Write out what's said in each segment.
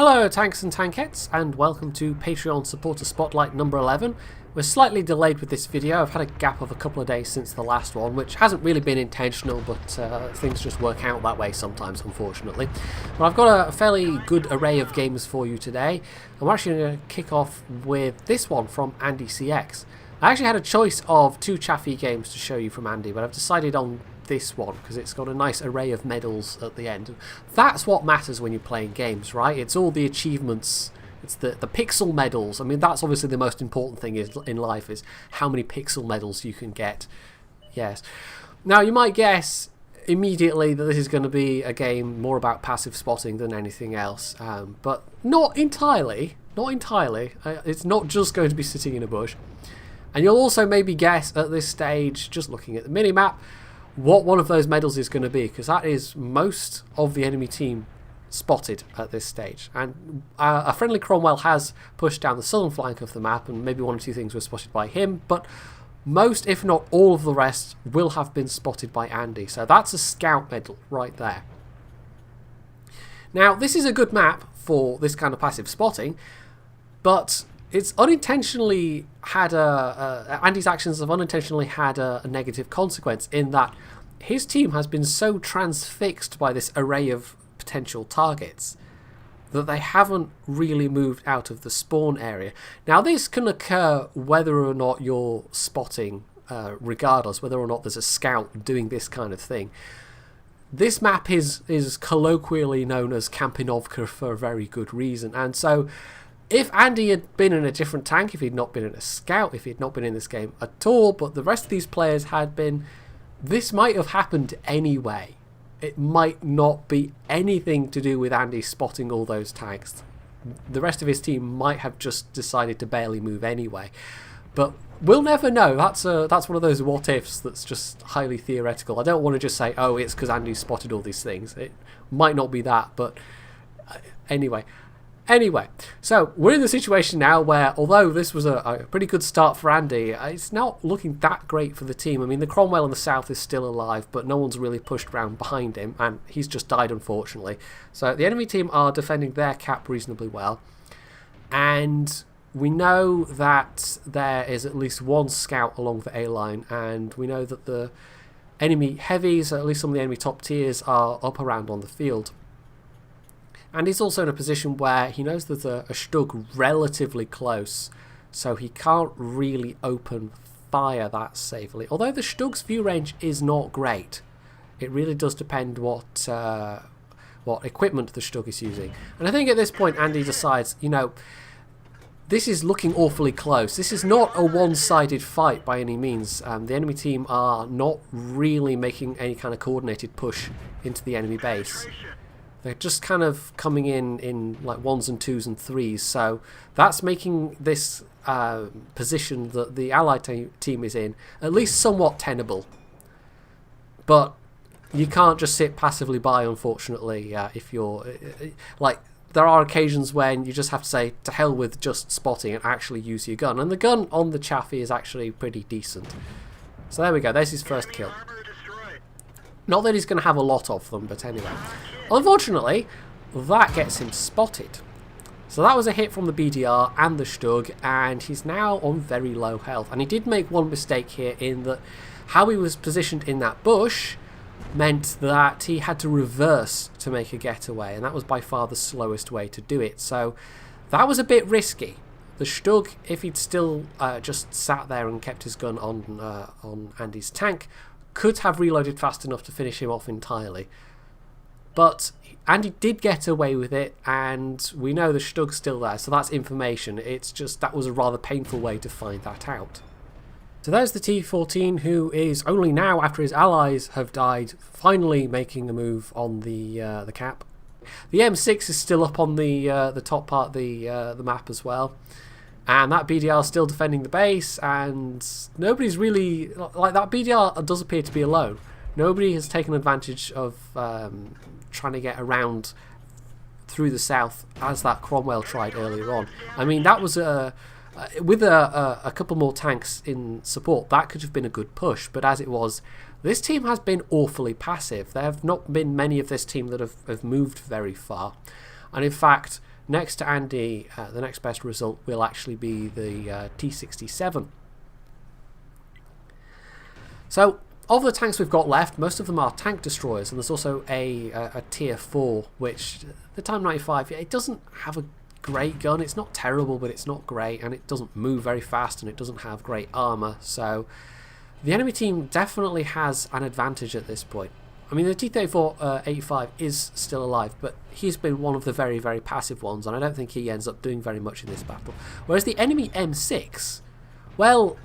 Hello tanks and tankettes, and welcome to Patreon Supporter Spotlight number 11. We're slightly delayed with this video. I've had a gap of a couple of days since the last one, which hasn't really been intentional, but things just work out that way sometimes, unfortunately. But I've got a fairly good array of games for you today. I'm actually going to kick off with this one from Andy CX. I actually had a choice of two chaffy games to show you from Andy, but I've decided on this one because it's got a nice array of medals at the end. That's what matters when you're playing games, right? It's all the achievements, it's the pixel medals. I mean, that's obviously the most important thing in life, is how many pixel medals you can get. Yes. Now you might guess immediately that this is going to be a game more about passive spotting than anything else, but not entirely. It's not just going to be sitting in a bush. And you'll also maybe guess at this stage, just looking at the minimap, what one of those medals is going to be, because that is most of the enemy team spotted at this stage. And a friendly Cromwell has pushed down the southern flank of the map, and maybe one or two things were spotted by him, but most, if not all of the rest, will have been spotted by Andy. So that's a scout medal right there. Now, this is a good map for this kind of passive spotting, but it's unintentionally had Andy's actions have unintentionally had a negative consequence, in that his team has been so transfixed by this array of potential targets that they haven't really moved out of the spawn area. Now, this can occur whether or not you're spotting, regardless, whether or not there's a scout doing this kind of thing. This map is colloquially known as Campinovka for a very good reason, and so if Andy had been in a different tank, if he'd not been in a scout, if he'd not been in this game at all, but the rest of these players had been, this might have happened anyway. It might not be anything to do with Andy spotting all those tanks. The rest of his team might have just decided to barely move anyway. But we'll never know. That's one of those what ifs that's just highly theoretical. I don't want to just say, oh, it's because Andy spotted all these things. It might not be that, but anyway. Anyway, so we're in the situation now where, although this was a pretty good start for Andy, it's not looking that great for the team. I mean, the Cromwell in the south is still alive, but no one's really pushed around behind him, and he's just died, unfortunately. So the enemy team are defending their cap reasonably well, and we know that there is at least one scout along the A line, and we know that the enemy heavies, at least some of the enemy top tiers, are up around on the field. And he's also in a position where he knows there's a Stug relatively close, so he can't really open fire that safely. Although the Stug's view range is not great. It really does depend what equipment the Stug is using. And I think at this point Andy decides, you know, this is looking awfully close. This is not a one-sided fight by any means. The enemy team are not really making any kind of coordinated push into the enemy base. They're just kind of coming in like ones and twos and threes, so that's making this position that the Allied team is in at least somewhat tenable. But you can't just sit passively by, unfortunately, if you're... like, there are occasions when you just have to say, to hell with just spotting and actually use your gun. And the gun on the Chaffee is actually pretty decent. So there we go, there's his first kill. Not that he's going to have a lot of them, but anyway. Unfortunately, that gets him spotted. So that was a hit from the BDR and the Stug, and he's now on very low health. And he did make one mistake here, in that how he was positioned in that bush meant that he had to reverse to make a getaway, and that was by far the slowest way to do it. So that was a bit risky. The Stug, if he'd still just sat there and kept his gun on Andy's tank, could have reloaded fast enough to finish him off entirely. But Andy did get away with it, and we know the Stug's still there, so that's information. It's just that was a rather painful way to find that out. So there's the T-14, who is only now, after his allies have died, finally making a move on the cap. The M6 is still up on the top part of the map as well. And that BDR is still defending the base, and nobody's really... like, that BDR does appear to be alone. Nobody has taken advantage of trying to get around through the south, as that Cromwell tried earlier on. I mean, that was with a couple more tanks in support, that could have been a good push, but as it was, this team has been awfully passive. There have not been many of this team that have moved very far. And in fact, Next to Andy, the next best result will actually be the T-67. So, of the tanks we've got left, most of them are tank destroyers, and there's also a tier 4, which the Time 95, it doesn't have a great gun. It's not terrible, but it's not great, and it doesn't move very fast, and it doesn't have great armor. So the enemy team definitely has an advantage at this point. I mean, the T-34-85 is still alive, but he's been one of the very, very passive ones, and I don't think he ends up doing very much in this battle. Whereas the enemy M6, well,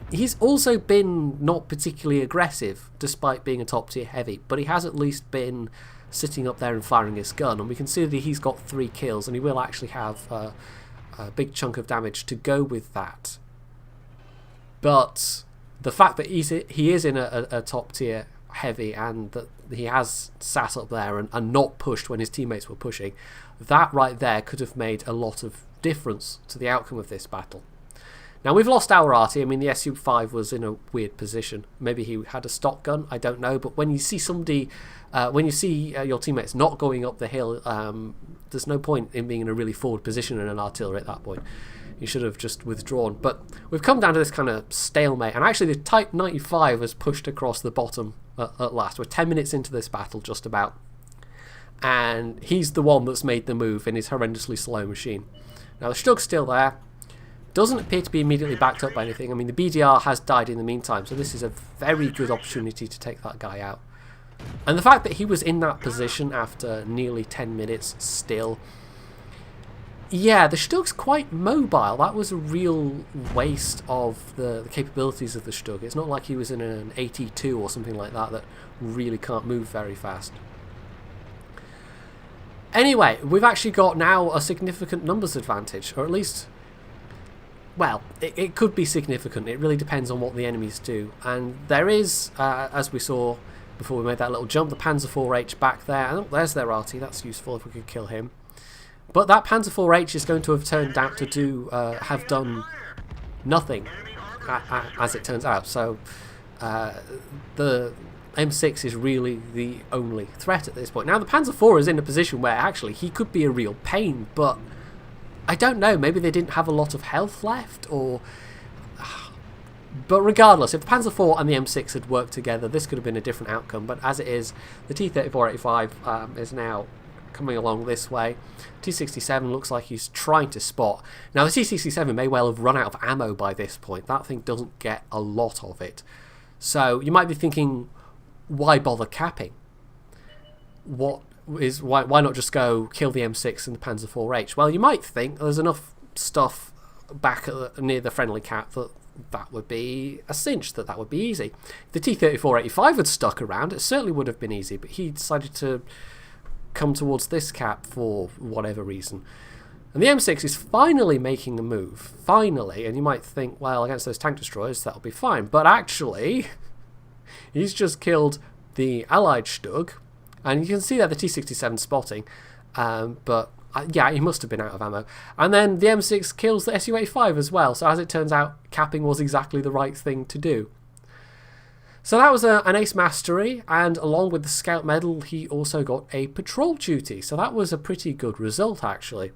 he's also been not particularly aggressive, despite being a top-tier heavy, but he has at least been sitting up there and firing his gun, and we can see that he's got 3 kills, and he will actually have a big chunk of damage to go with that. But the fact that he is in a top-tier heavy, and that he has sat up there and not pushed when his teammates were pushing, that right there could have made a lot of difference to the outcome of this battle. Now, we've lost our arty. I mean, the SU-5 was in a weird position. Maybe he had a stock gun, I don't know. But when you see somebody, when you see your teammates not going up the hill, there's no point in being in a really forward position in an artillery at that point. You should have just withdrawn. But we've come down to this kind of stalemate. And actually, the Type 95 has pushed across the bottom at last. We're 10 minutes into this battle, just about. And he's the one that's made the move in his horrendously slow machine. Now, the Stug's still there. Doesn't appear to be immediately backed up by anything. I mean, the BDR has died in the meantime, so this is a very good opportunity to take that guy out. And the fact that he was in that position after nearly 10 minutes still... Yeah, the Stug's quite mobile. That was a real waste of the capabilities of the Stug. It's not like he was in an 82 or something like that really can't move very fast. Anyway, we've actually got now a significant numbers advantage, or at least... Well, it could be significant. It really depends on what the enemies do. And there is, as we saw before we made that little jump, the Panzer IV-H back there. Oh, there's their arty. That's useful if we could kill him. But that Panzer IV-H is going to have turned out to have done nothing, as it turns out. So the M6 is really the only threat at this point. Now, the Panzer IV is in a position where actually he could be a real pain, but... I don't know, maybe they didn't have a lot of health left, or... But regardless, if the Panzer IV and the M6 had worked together, this could have been a different outcome. But as it is, the T-34-85 is now coming along this way. T-67 looks like he's trying to spot. Now, the T-67 may well have run out of ammo by this point. That thing doesn't get a lot of it. So, you might be thinking, why bother capping? Why not just go kill the M6 and the Panzer IV-H? Well, you might think there's enough stuff back near the friendly cap that would be a cinch, that would be easy. If the T-34-85 had stuck around, it certainly would have been easy, but he decided to come towards this cap for whatever reason. And the M6 is finally making a move, finally, and you might think, well, against those tank destroyers, that'll be fine. But actually, he's just killed the Allied Stug. And you can see there the T-67 spotting, but yeah, he must have been out of ammo. And then the M6 kills the Su-85 as well, so as it turns out, capping was exactly the right thing to do. So that was an ace mastery, and along with the scout medal, he also got a patrol duty, so that was a pretty good result, actually.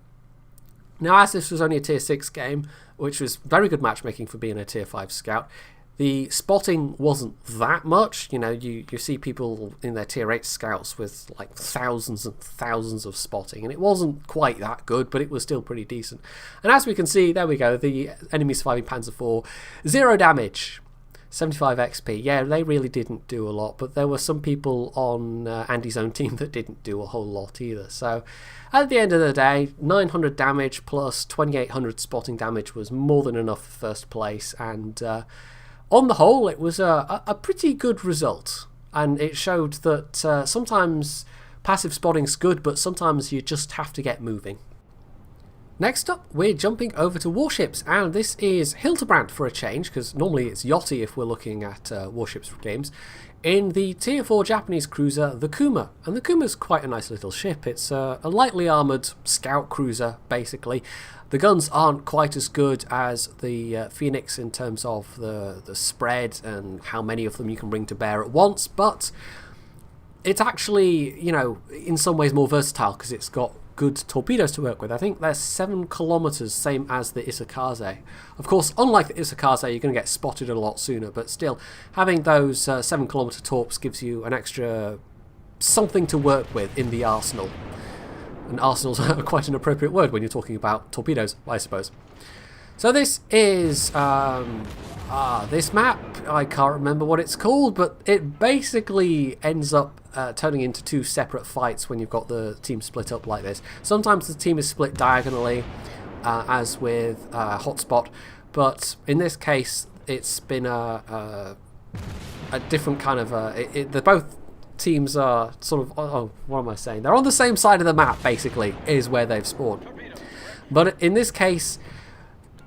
Now, as this was only a tier 6 game, which was very good matchmaking for being a tier 5 scout, the spotting wasn't that much. You know, you see people in their tier 8 scouts with like thousands and thousands of spotting, and it wasn't quite that good, but it was still pretty decent. And as we can see, there we go, the enemy surviving Panzer IV, 0 damage, 75 XP. Yeah, they really didn't do a lot, but there were some people on Andy's own team that didn't do a whole lot either. So at the end of the day, 900 damage plus 2800 spotting damage was more than enough for first place, and on the whole, it was a pretty good result, and it showed that sometimes passive spotting's good, but sometimes you just have to get moving. Next up, we're jumping over to warships, and this is Hildebrand for a change, because normally it's Yachty if we're looking at warships games, in the Tier 4 Japanese cruiser, the Kuma. And the Kuma's quite a nice little ship. It's a lightly armoured scout cruiser, basically. The guns aren't quite as good as the Phoenix in terms of the spread and how many of them you can bring to bear at once, but it's actually, you know, in some ways more versatile because it's got good torpedoes to work with. I think they're 7 kilometers, same as the Isakaze. Of course, unlike the Isakaze, you're going to get spotted a lot sooner, but still, having those 7 kilometer torps gives you an extra something to work with in the arsenal. And arsenal's quite an appropriate word when you're talking about torpedoes, I suppose. So this is this map. I can't remember what it's called, but it basically ends up turning into 2 separate fights when you've got the team split up like this. Sometimes the team is split diagonally, as with Hotspot, but in this case it's been a different kind of... they're both teams are sort of... Oh, what am I saying? They're on the same side of the map, basically, is where they've spawned. But in this case,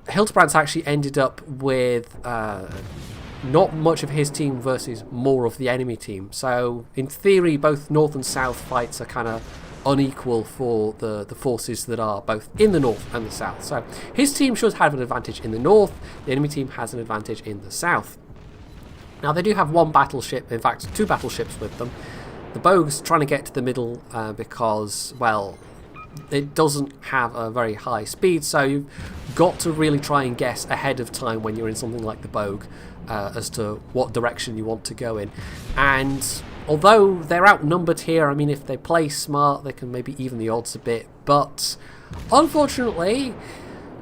Hildebrandt's actually ended up with not much of his team versus more of the enemy team. So, in theory, both north and south fights are kind of unequal for the forces that are both in the north and the south. So, his team should have an advantage in the north, the enemy team has an advantage in the south. Now, they do have 1 battleship, in fact 2 battleships with them. The Bogue's trying to get to the middle because, well, it doesn't have a very high speed, so you've got to really try and guess ahead of time when you're in something like the Bogue as to what direction you want to go in. And although they're outnumbered here, I mean, if they play smart, they can maybe even the odds a bit, but unfortunately,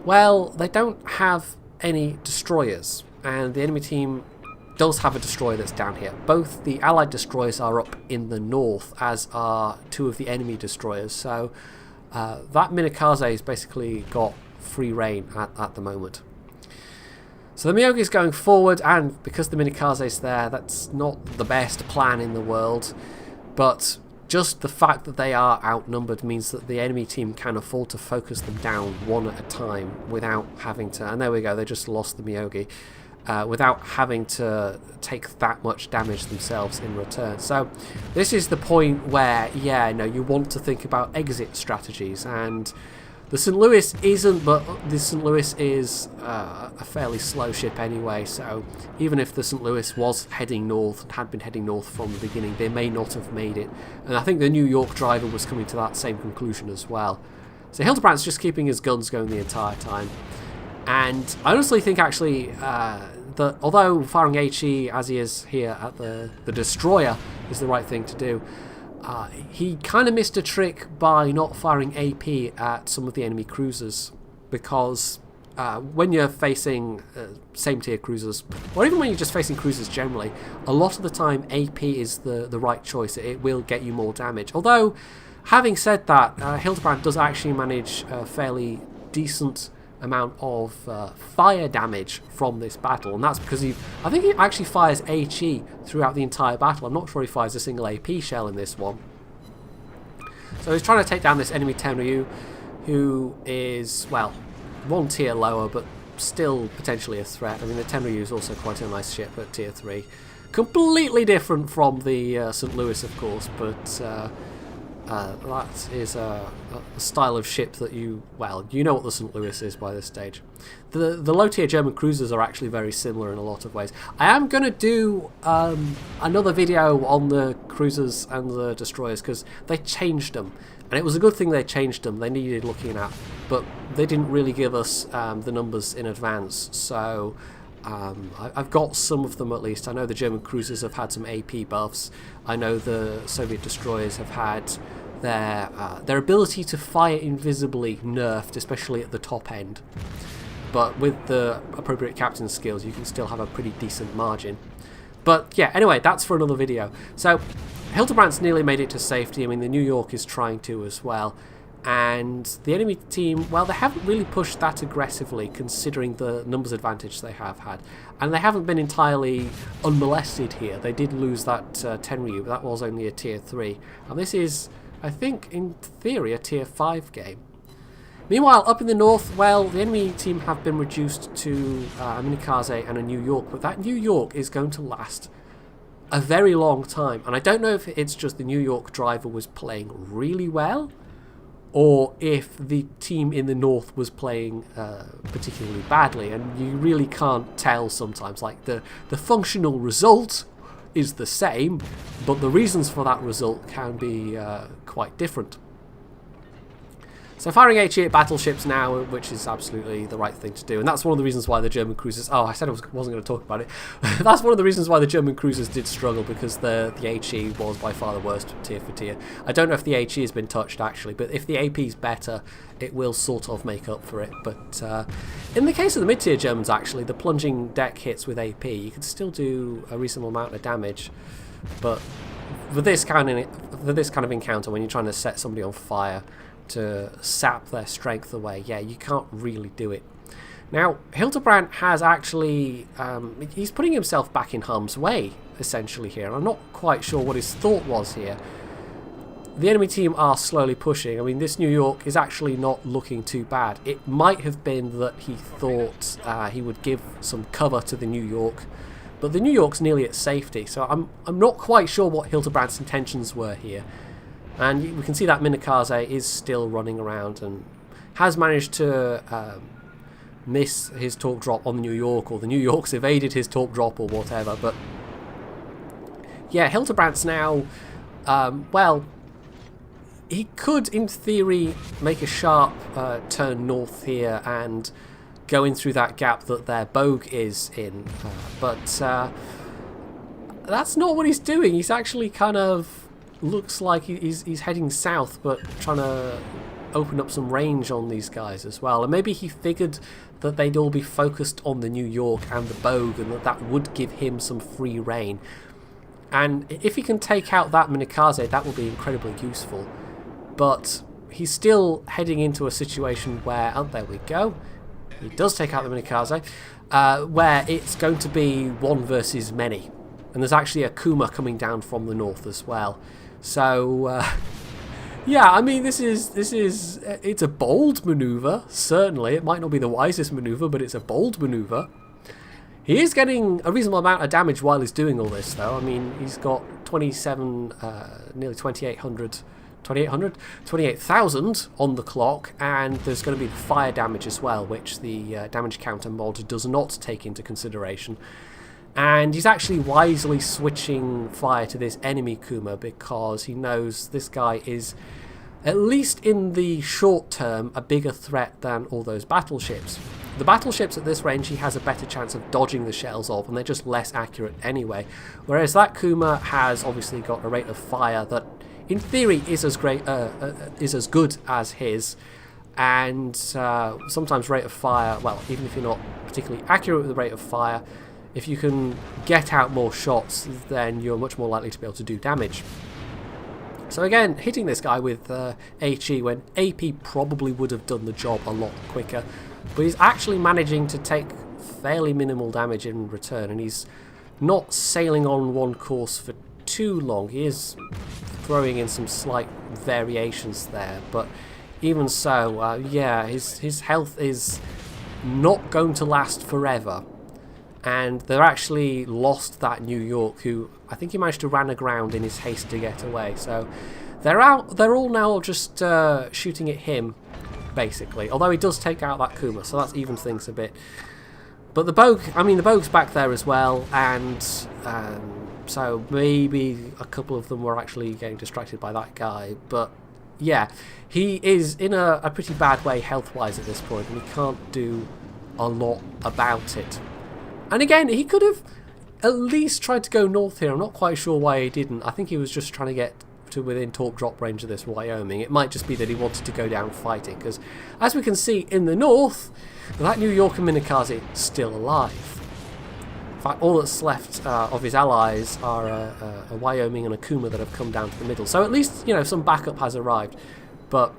well, they don't have any destroyers, and the enemy team does have a destroyer that's down here. Both the Allied destroyers are up in the north, as are 2 of the enemy destroyers, so that Minikaze's basically got free reign at the moment. So the Miyogi's going forward, and because the Minikaze's there, that's not the best plan in the world, but just the fact that they are outnumbered means that the enemy team can afford to focus them down one at a time without having to... And there we go, they just lost the Miyogi. Without having to take that much damage themselves in return. So this is the point where, yeah, no, you want to think about exit strategies, and the St. Louis isn't, but the St. Louis is a fairly slow ship anyway, so even if the St. Louis was heading north and had been heading north from the beginning, they may not have made it. And I think the New York driver was coming to that same conclusion as well. So Hildebrandt's just keeping his guns going the entire time. And I honestly think, actually, that although firing HE, as he is here at the destroyer, is the right thing to do, he kind of missed a trick by not firing AP at some of the enemy cruisers, because when you're facing same tier cruisers, or even when you're just facing cruisers generally, a lot of the time AP is the right choice. It will get you more damage. Although, having said that, Hildebrandt does actually manage a fairly decent amount of fire damage from this battle, and that's because I think he actually fires HE throughout the entire battle. I'm not sure he fires a single AP shell in this one. So he's trying to take down this enemy Tenryu, who is, well, 1 tier lower, but still potentially a threat. I mean, the Tenryu is also quite a nice ship at tier 3. Completely different from the St. Louis, of course, but that is a style of ship that you know what the St. Louis is by this stage. The low-tier German cruisers are actually very similar in a lot of ways. I am going to do another video on the cruisers and the destroyers, because they changed them. And it was a good thing they changed them. They needed looking at. But they didn't really give us the numbers in advance. So I've got some of them at least. I know the German cruisers have had some AP buffs. I know the Soviet destroyers have had their ability to fire invisibly nerfed, especially at the top end. But with the appropriate captain skills, you can still have a pretty decent margin. But yeah, anyway, that's for another video. So Hildebrandt's nearly made it to safety. I mean, the New York is trying to as well. And the enemy team, well, they haven't really pushed that aggressively, considering the numbers advantage they have had. And they haven't been entirely unmolested here. They did lose that Tenryu, but that was only a tier 3. And this is, I think, in theory, a tier 5 game. Meanwhile, up in the north, well, the enemy team have been reduced to a Minikaze and a New York, but that New York is going to last a very long time. And I don't know if it's just the New York driver was playing really well, or if the team in the north was playing particularly badly, and you really can't tell sometimes. Like, the functional result is the same, but the reasons for that result can be quite different. So firing HE at battleships now, which is absolutely the right thing to do. And that's one of the reasons why the German cruisers... Oh, I said I wasn't going to talk about it. That's one of the reasons why the German cruisers did struggle, because the HE was by far the worst tier for tier. I don't know if the HE has been touched, actually, but if the AP is better, it will sort of make up for it. But in the case of the mid-tier Germans, actually, the plunging deck hits with AP, you can still do a reasonable amount of damage. But for this kind of encounter, when you're trying to set somebody on fire to sap their strength away, yeah, you can't really do it. Now, Hildebrand has actually, he's putting himself back in harm's way, essentially, here. And I'm not quite sure what his thought was here. The enemy team are slowly pushing. I mean, this New York is actually not looking too bad. It might have been that he thought he would give some cover to the New York, but the New York's nearly at safety, so I'm not quite sure what Hildebrand's intentions were here. And we can see that Minikaze is still running around and has managed to miss his torp drop on the New York, or the New York's evaded his torp drop or whatever. But yeah, Hildebrand's now, well, he could in theory make a sharp turn north here and go in through that gap that their Bogue is in, but that's not what he's doing. He's actually kind of looks like he's heading south, but trying to open up some range on these guys as well. And maybe he figured that they'd all be focused on the New York and the Bogue, and that would give him some free reign. And if he can take out that Minikaze, that will be incredibly useful. But he's still heading into a situation where, oh, there we go, he does take out the Minikaze, where it's going to be one versus many. And there's actually a Kuma coming down from the north as well. So, yeah, I mean, it's a bold maneuver, certainly. It might not be the wisest maneuver, but it's a bold maneuver. He is getting a reasonable amount of damage while he's doing all this, though. I mean, he's got 27, nearly 28,000 on the clock, and there's going to be fire damage as well, which the damage counter mod does not take into consideration. And he's actually wisely switching fire to this enemy Kuma, because he knows this guy is, at least in the short term, a bigger threat than all those battleships. The battleships at this range he has a better chance of dodging the shells of, and they're just less accurate anyway. Whereas that Kuma has obviously got a rate of fire that, in theory, is as good as his. And sometimes rate of fire, well, even if you're not particularly accurate with the rate of fire, if you can get out more shots, then you're much more likely to be able to do damage. So again, hitting this guy with HE when AP probably would have done the job a lot quicker, but he's actually managing to take fairly minimal damage in return, and he's not sailing on one course for too long. He is throwing in some slight variations there, but even so, yeah, his health is not going to last forever. And they're actually lost that New York, who I think he managed to ran aground in his haste to get away. So they're all now just shooting at him, basically. Although he does take out that Kuma, so that evens things a bit. But the Bogue, I mean, the Bogue's back there as well, and so maybe a couple of them were actually getting distracted by that guy. But yeah, he is in a pretty bad way health-wise at this point, and he can't do a lot about it. And again, he could have at least tried to go north here. I'm not quite sure why he didn't. I think he was just trying to get to within torp drop range of this Wyoming. It might just be that he wanted to go down fighting, because as we can see in the north, that New York and Minikaze still alive. In fact, all that's left of his allies are a Wyoming and a Kuma that have come down to the middle. So at least, you know, some backup has arrived. But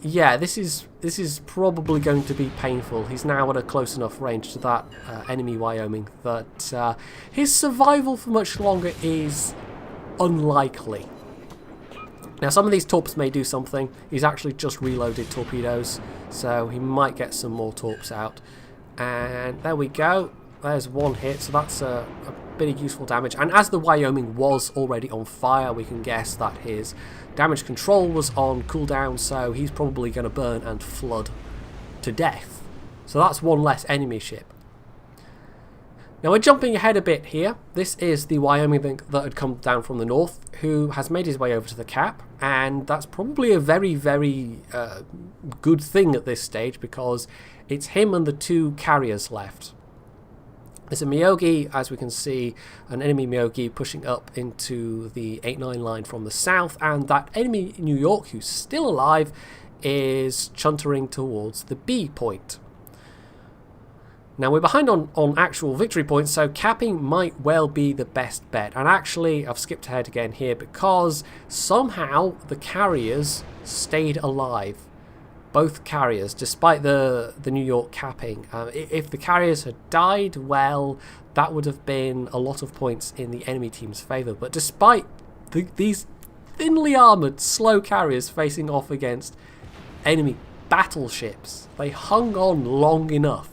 yeah, this is probably going to be painful. He's now at a close enough range to that enemy Wyoming that his survival for much longer is unlikely. Now, some of these torps may do something. He's actually just reloaded torpedoes, so he might get some more torps out. And there we go. There's one hit, so that's a bit of useful damage. And as the Wyoming was already on fire, we can guess that his damage control was on cooldown, so he's probably going to burn and flood to death. So that's one less enemy ship. Now we're jumping ahead a bit here. This is the Wyoming that had come down from the north, who has made his way over to the cap, and that's probably a very, very good thing at this stage, because it's him and the 2 carriers left. There's a Myogi, as we can see, an enemy Myogi pushing up into the 8-9 line from the south, and that enemy New York, who's still alive, is chuntering towards the B point. Now we're behind on actual victory points, so capping might well be the best bet. And actually, I've skipped ahead again here because somehow the carriers stayed alive. Both carriers, despite the New York capping. If the carriers had died, well, that would have been a lot of points in the enemy team's favour. But despite these thinly armoured, slow carriers facing off against enemy battleships, they hung on long enough.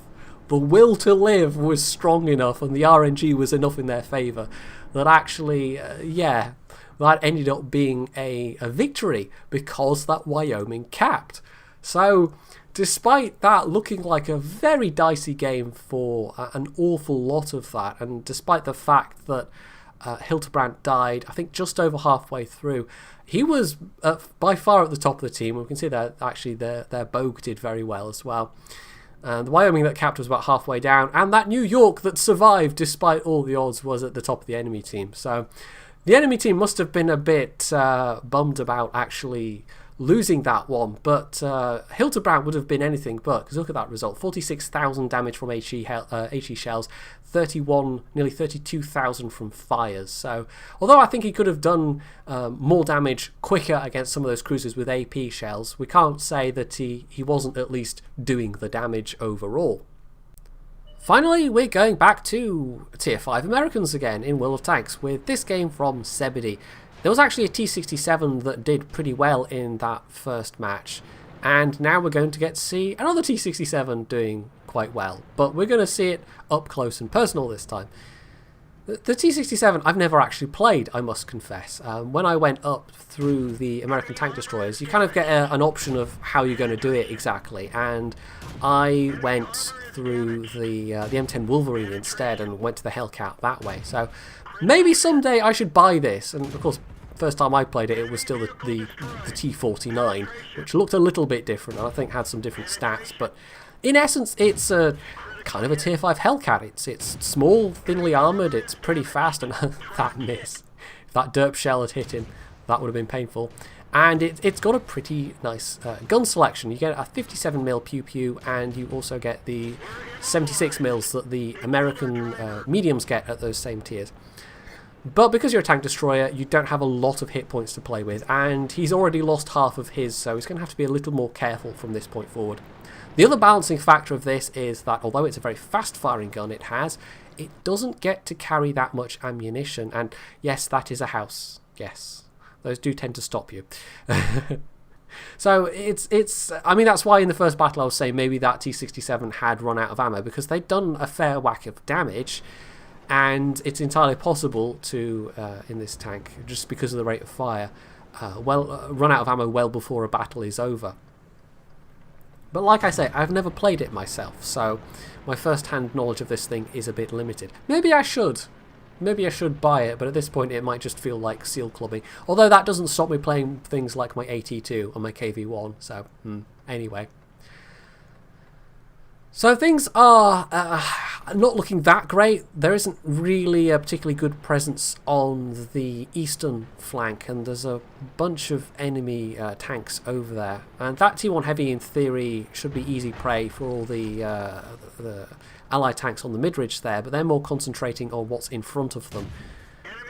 The will to live was strong enough, and the RNG was enough in their favour that actually, that ended up being a victory, because that Wyoming capped. So, despite that looking like a very dicey game for an awful lot of that, and despite the fact that Hildebrand died, I think just over halfway through, he was by far at the top of the team. We can see that actually their Bogue did very well as well. The Wyoming that capped was about halfway down, and that New York that survived despite all the odds was at the top of the enemy team. So the enemy team must have been a bit bummed about actually losing that one, but Hildebrand would have been anything but, because look at that result. 46,000 damage from HE shells, nearly 32,000 from fires. So although I think he could have done more damage quicker against some of those cruisers with AP shells, we can't say that he wasn't at least doing the damage overall. Finally, we're going back to Tier 5 Americans again in World of Tanks with this game from Zebedee. There was actually a T-67 that did pretty well in that first match, and now we're going to get to see another T-67 doing quite well, but we're going to see it up close and personal this time. The T-67 I've never actually played, I must confess. When I went up through the American tank destroyers, you kind of get an option of how you're going to do it exactly, and I went through the M10 Wolverine instead and went to the Hellcat that way. So maybe someday I should buy this, and of course first time I played it, it was still the T49, which looked a little bit different and I think had some different stats, but in essence it's a kind of a Tier 5 Hellcat. It's small, thinly armoured, it's pretty fast, and that miss, if that derp shell had hit him, that would have been painful. And it's got a pretty nice gun selection. You get a 57mm pew pew, and you also get the 76mm that the American mediums get at those same tiers. But because you're a tank destroyer, you don't have a lot of hit points to play with, and he's already lost half of his, so he's going to have to be a little more careful from this point forward. The other balancing factor of this is that although it's a very fast-firing gun it doesn't get to carry that much ammunition, and yes, that is a house. Yes, those do tend to stop you. So I mean, that's why in the first battle I was saying maybe that T-67 had run out of ammo, because they'd done a fair whack of damage, and it's entirely possible to, in this tank, just because of the rate of fire, run out of ammo well before a battle is over. But like I say, I've never played it myself, so my first-hand knowledge of this thing is a bit limited. Maybe I should. Maybe I should buy it, but at this point it might just feel like seal clubbing. Although that doesn't stop me playing things like my AT2 and my KV1, so anyway. So things are not looking that great. There isn't really a particularly good presence on the eastern flank, and there's a bunch of enemy tanks over there. And that T1 Heavy, in theory, should be easy prey for all the Allied tanks on the mid-ridge there, but they're more concentrating on what's in front of them.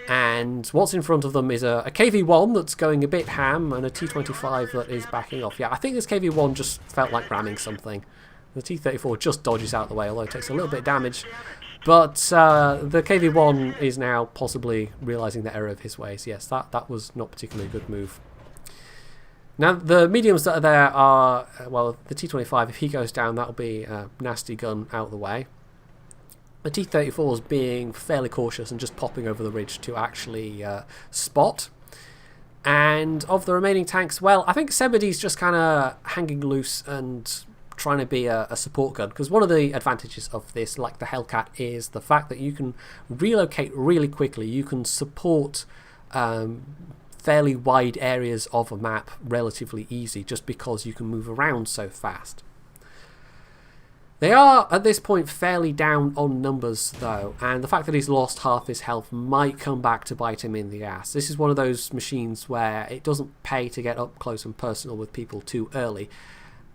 And what's in front of them is a KV-1 that's going a bit ham, and a T-25 that is backing off. Yeah, I think this KV-1 just felt like ramming something. The T-34 just dodges out the way, although it takes a little bit of damage. But the KV-1 is now possibly realising the error of his ways. Yes, that was not particularly a good move. Now, the mediums that are there are, well, the T-25, if he goes down, that'll be a nasty gun out of the way. The T-34 is being fairly cautious and just popping over the ridge to actually spot. And of the remaining tanks, well, I think Zebedee's just kind of hanging loose and trying to be a support gun, because one of the advantages of this, like the Hellcat, is the fact that you can relocate really quickly. You can support fairly wide areas of a map relatively easy, just because you can move around so fast. They are, at this point, fairly down on numbers, though, and the fact that he's lost half his health might come back to bite him in the ass. This is one of those machines where it doesn't pay to get up close and personal with people too early,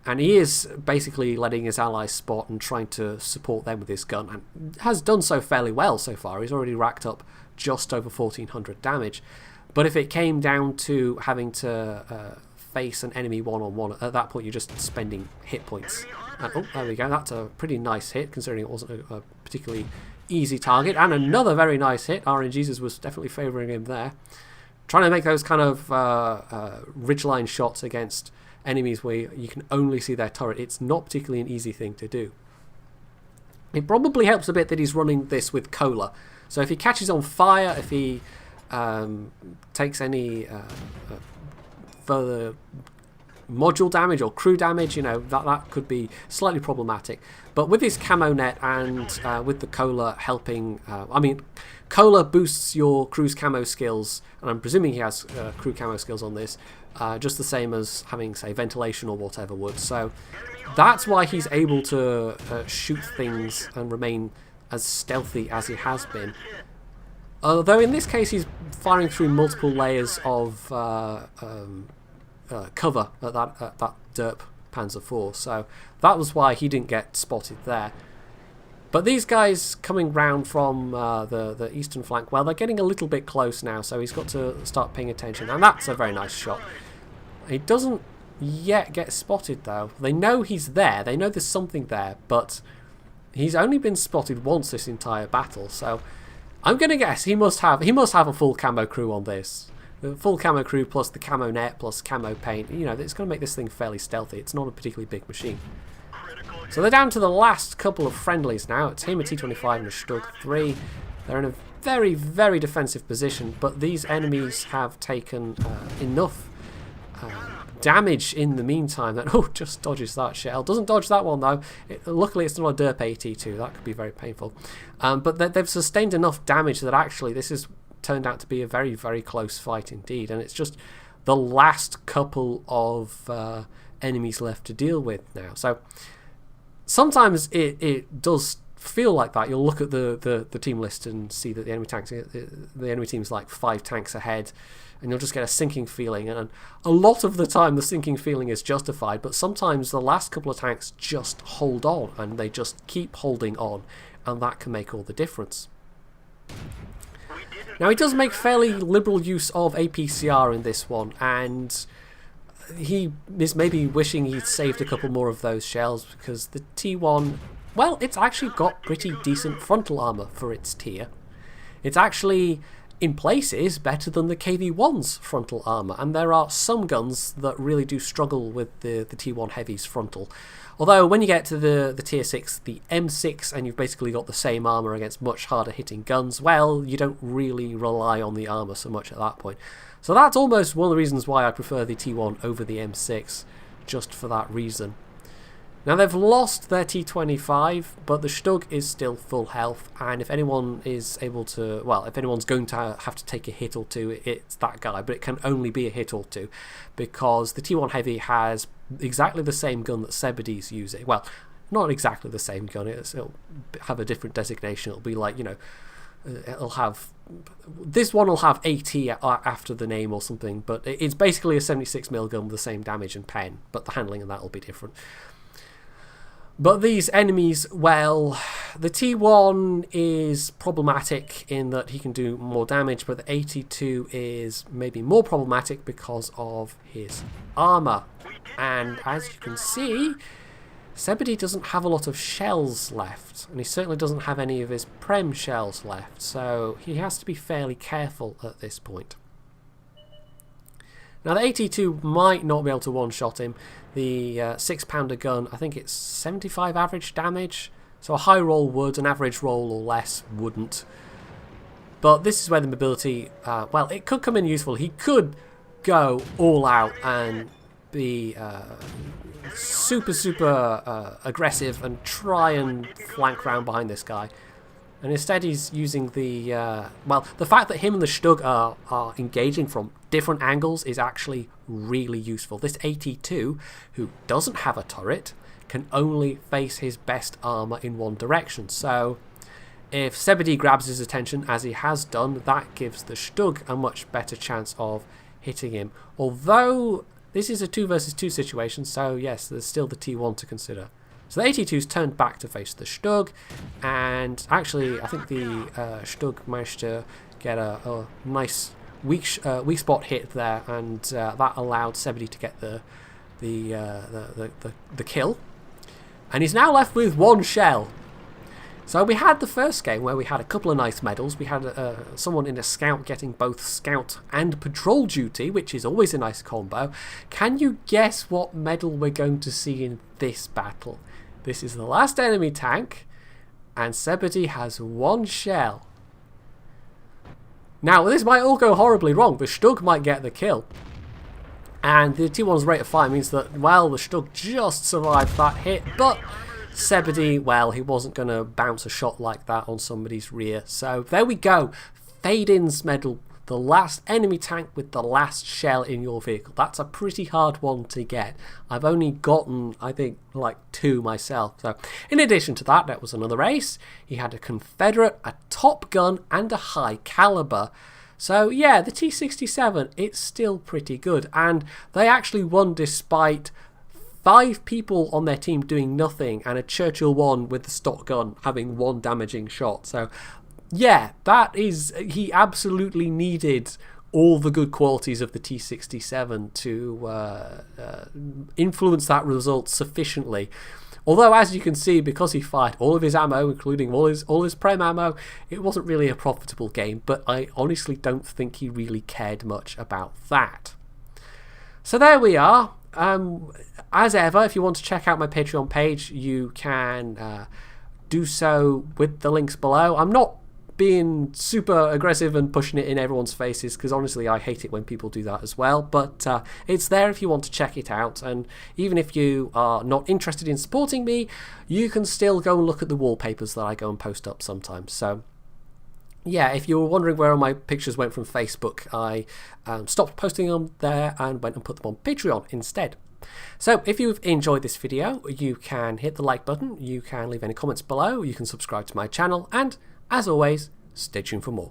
and he is basically letting his allies spot and trying to support them with his gun, and has done so fairly well so far. He's already racked up just over 1400 damage, but if it came down to having to face an enemy one-on-one, at that point you're just spending hit points. And, oh, there we go, that's a pretty nice hit, considering it wasn't a particularly easy target. And another very nice hit. RNGesus was definitely favouring him there. Trying to make those kind of ridgeline shots against enemies where you can only see their turret, it's not particularly an easy thing to do. It probably helps a bit that he's running this with Cola. So if he catches on fire, if he takes any further module damage or crew damage, you know, that could be slightly problematic. But with his camo net and with the Cola helping, I mean, Cola boosts your crew's camo skills, and I'm presuming he has crew camo skills on this, just the same as having, say, ventilation or whatever would. So that's why he's able to shoot things and remain as stealthy as he has been. Although in this case he's firing through multiple layers of cover at that derp Panzer IV, so that was why he didn't get spotted there. But these guys coming round from the eastern flank, well, they're getting a little bit close now, so he's got to start paying attention, and that's a very nice shot. He doesn't yet get spotted though. They know he's there, they know there's something there, but he's only been spotted once this entire battle, so I'm going to guess he must have a full camo crew on this. The full camo crew plus the camo net plus camo paint, you know, it's going to make this thing fairly stealthy. It's not a particularly big machine. So they're down to the last couple of friendlies now. It's him, a T-25 and a Stug 3. They're in a very, very defensive position, but these enemies have taken enough damage in the meantime that, oh, just dodges that shell. Doesn't dodge that one though. Luckily it's not a derp AT2, that could be very painful. But they've sustained enough damage that actually this is turned out to be a very, very close fight indeed, and it's just the last couple of enemies left to deal with now. So sometimes it does feel like that. You'll look at the team list and see that the enemy team's like 5 tanks ahead, and you'll just get a sinking feeling, and a lot of the time the sinking feeling is justified, but sometimes the last couple of tanks just hold on, and they just keep holding on, and that can make all the difference. Now he does make fairly liberal use of APCR in this one, and he is maybe wishing he'd saved a couple more of those shells, because the T1, well, it's actually got pretty decent frontal armour for its tier. It's actually, in places, better than the KV-1's frontal armour, and there are some guns that really do struggle with the T1 Heavy's frontal. Although when you get to the tier 6, the M6, and you've basically got the same armour against much harder hitting guns, well, you don't really rely on the armour so much at that point. So that's almost one of the reasons why I prefer the T1 over the M6, just for that reason. Now they've lost their T25, but the Stug is still full health, and if anyone is able to, well, if anyone's going to have to take a hit or two, it's that guy, but it can only be a hit or two, because the T1 Heavy has exactly the same gun that Sebedee's using. Well, not exactly the same gun, it'll have a different designation. It'll be like, you know, it'll have, this one will have AT after the name or something, but it's basically a 76mm gun with the same damage and pen, but the handling and that will be different. But these enemies, well, the T1 is problematic in that he can do more damage, but the AT2 is maybe more problematic because of his armour. And as you can see, Sebedee doesn't have a lot of shells left, and he certainly doesn't have any of his Prem shells left, so he has to be fairly careful at this point. Now the AT2 might not be able to one-shot him. The 6-pounder gun, I think it's 75 average damage, so a high roll would, an average roll or less wouldn't. But this is where the mobility, well, it could come in useful. He could go all out and be super aggressive and try and flank round behind this guy. And instead he's using the, well, the fact that him and the Stug are engaging from different angles is actually really useful. This AT2, who doesn't have a turret, can only face his best armor in one direction. So if Sebedi grabs his attention, as he has done, that gives the Stug a much better chance of hitting him. Although this is a 2 versus 2 situation, so yes, there's still the T1 to consider. So the AT2's turned back to face the Stug, and actually I think the Stug managed to get a nice weak spot hit there, and that allowed Sebedi to get the kill. And he's now left with 1 shell. So we had the first game where we had a couple of nice medals. We had someone in a scout getting both scout and patrol duty, which is always a nice combo. Can you guess what medal we're going to see in this battle? This is the last enemy tank, and Sebedi has 1 shell. Now, this might all go horribly wrong. The Stug might get the kill. And the T1's rate of fire means that, well, the Stug just survived that hit, but Sebedi, well, he wasn't going to bounce a shot like that on somebody's rear. So there we go. Fade-in's medal. The last enemy tank with the last shell in your vehicle. That's a pretty hard one to get. I've only gotten, I think, like 2 myself. So in addition to that, there was another ace. He had a Confederate, a Top Gun, and a high caliber. So yeah, the T-67, it's still pretty good. And they actually won despite 5 people on their team doing nothing and a Churchill 1 with the stock gun having 1 damaging shot. So yeah, that is, he absolutely needed all the good qualities of the T-67 to influence that result sufficiently. Although, as you can see, because he fired all of his ammo, including all his prem ammo, it wasn't really a profitable game, but I honestly don't think he really cared much about that. So there we are. As ever, if you want to check out my Patreon page, you can do so with the links below. I'm not being super aggressive and pushing it in everyone's faces, because honestly I hate it when people do that as well, but it's there if you want to check it out. And even if you are not interested in supporting me, you can still go and look at the wallpapers that I go and post up sometimes. So yeah, if you were wondering where all my pictures went from Facebook, I stopped posting them there and went and put them on Patreon instead. So if you've enjoyed this video, you can hit the like button, you can leave any comments below, you can subscribe to my channel, and as always, stay tuned for more.